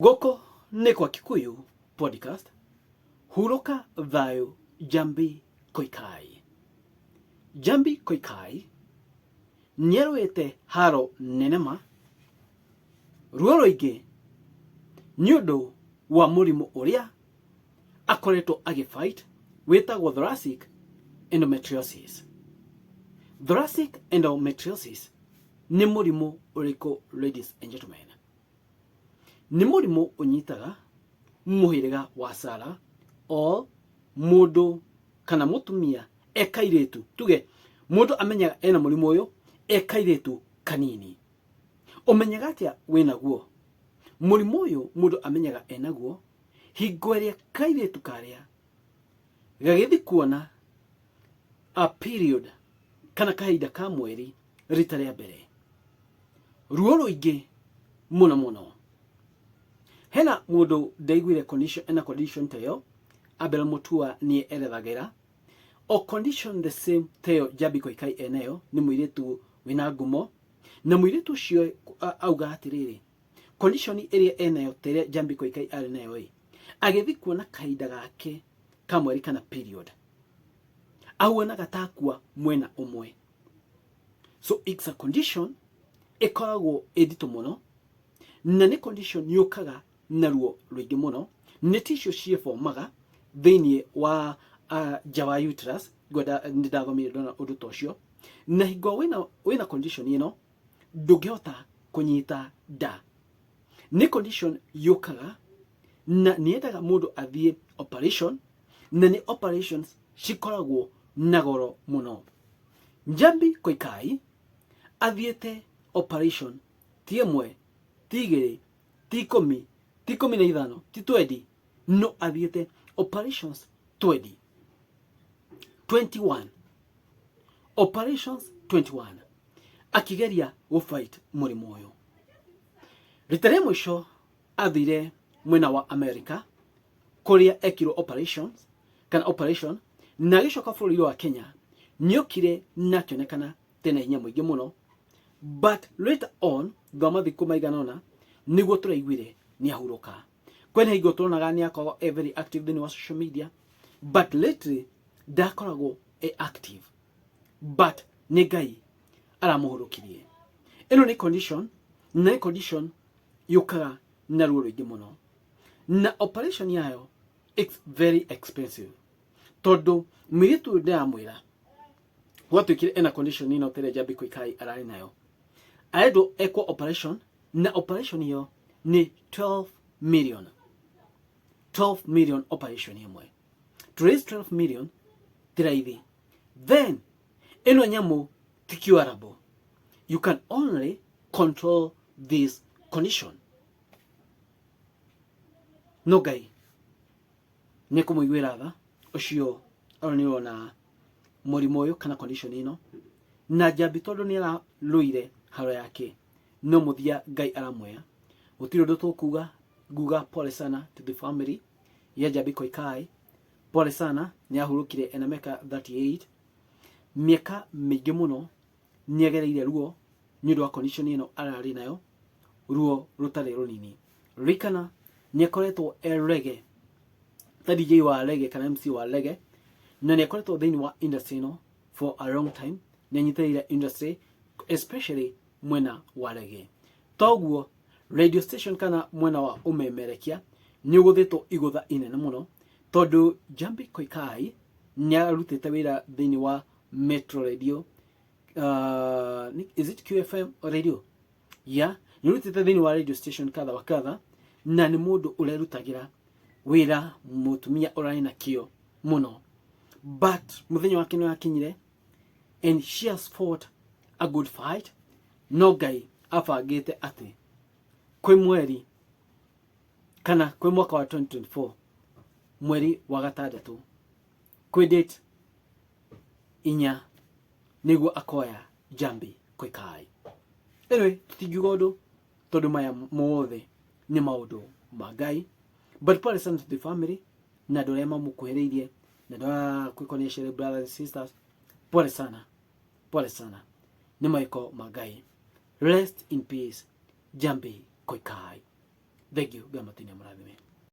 Goko nĩ kwa Kikuyu podcast. Huroka thayo Jambi Koikai. Jambi Koikai nĩarũĩte haro nenema ruo rũingĩ nĩ ũndũ wa mũrimũ ũrĩa akoretwo agĩfight wĩtagwo thoracic endometriosis. Thoracic endometriosis nĩ mũrimũ ũrĩkũ, ladies and gentlemen? Nĩ mũrimũ ũnyitaga mũhĩrĩga wa Sarah o mũndũ kana mũtumia ekairĩtu, tuge mũndũ amenyaga ena mũrimũ ũyũ ekairĩtu kanini. Ũmenyaga atĩa wĩnaguo? Mũrimũ ũyũ mũndũ amenyaga enaguo hingo ĩrĩa kairĩtu karĩa gagĩthi kuona a period kana kahinda ka mweri rita rĩa mbere. Ruo rũingĩ mũno mũno. Hena mũndũ ndaiguire condition tayo Abel Mutua nie erethagĩra o condition the same tayo Jambi Koikai enayo nĩ mũirĩtu wĩna ngumo, na mũirĩtu ũcio auga atĩrĩrĩ, condition ĩrĩa enayo tere Jambi Koikai arĩ nayo agĩthi kuona kahinda gake ka mweri kana period ahuanaga takua mwena ũmwe. So it's a condition ĩkoragwo ĩnditũ mũno, na nĩ condition yũkaga na ruo rũingĩ mũno. Nĩ tissue ciĩbomaga thĩinĩ wa nja wa uterus. Nĩndathomire ndona ũndũ ta ũcio, na hingo wĩna condition ĩno ndũngĩhota kũnyita nda. Nĩ condition yũkaga na nĩendaga mũndũ athiĩ operation, na nĩ operations cikoragwo na goro mũno. Jambi Koikai athiĩte operation ti ĩmwe, ti igĩrĩ, ti 10, ti 15, ti 20, no athiĩte operations 21 operations 21 akĩgeria gũfight mũrimũ ũyũ. Rita rĩa mũico athire mwena wa America kũrĩa ekirwo operation na agĩcoka bũrũri wa Kenya. Nĩokire na akĩonekana tena hinya mũingĩ mũno, but later on thutha mathikũ maigana ũna nĩguo tũraiguire nĩ ahurũka. Kwena hingo tuonaga nĩ akoragwo very active thĩinĩ wa social media, but lately ndakoragwo active, but nĩ Ngai aramũhurũkirie. Ĩno nĩ condition, na nĩ condition yũkaga na ruo rũingĩ mũno, na operation yayo it's very expensive. Tondũ mũirĩtu ũyũ ndĩramwĩra gwatuĩkire ena condition ĩno tere Jambi Koikai ararĩ nayo, aendwo ekwo operation, na operation ĩyo ni 12 million. 12 million operation ĩmwe. To raise 12 million ti raithi. Then ĩno nyamũ ti curable. You can only control this condition. No Ngai nĩ kũmũiguĩra tha ũcio nĩwona mũrimũ ũyũ kana condition ĩno, na Jambi tondũ nĩ ararũire haro yake no mũthia Ngai aramwea. Gũtirĩ ũndũ tũkuga, nguga pole sana to the family ya Jambi Koikai. Pole sana, nĩ ahurũkire ena mĩaka 38. Mĩaka mĩingĩ mũno nĩagereire ruo nĩ ũndũ wa condition ĩno ararĩ nayo, ruo rũtarĩ rũnini. Rikana nĩakoretwo reggae, ta DJ wa reggae kana MC wa reggae, na nĩakoretwo thĩinĩ wa industry ĩno for a long time. Nĩanyitĩrĩire industry especially mwena wa reggae. Toguo radio station kana mwena wa umemerekia nĩ ũgũthĩtwo igũtha inene mũno, tondũ Jambi Koikai nĩarutĩte wĩra thĩinĩ wa Metro Radio, is it QFM radio? Yeah, nĩarutĩte thĩinĩ wa radio station kadha wa kadha, na nĩ mũndũ ũrerutagĩra wĩra, mũtumia ũrarĩ na kĩo mũno. But mũthenya wake nĩ wakinyire, and she has fought a good fight. No Ngai abangĩte atĩ kwĩ mweri kana kwĩ mwaka wa 2024 mweri wa gatandatũ kwĩ date 4 nĩguo akoya Jambi Koikai. Anyway, tũtingiuga ũndũ tondũ maya mothe nĩ maũndũ ma Ngai, but pole sana to the family na andũ arĩa mamũkuhĩrĩirie na andũ a kwĩkonecere brothers and sisters. Pole sana, pole sana, nĩ maiko ma Ngai. Rest in peace Jambi Koikai. Thengio, Ngai amũtinie mũrathime.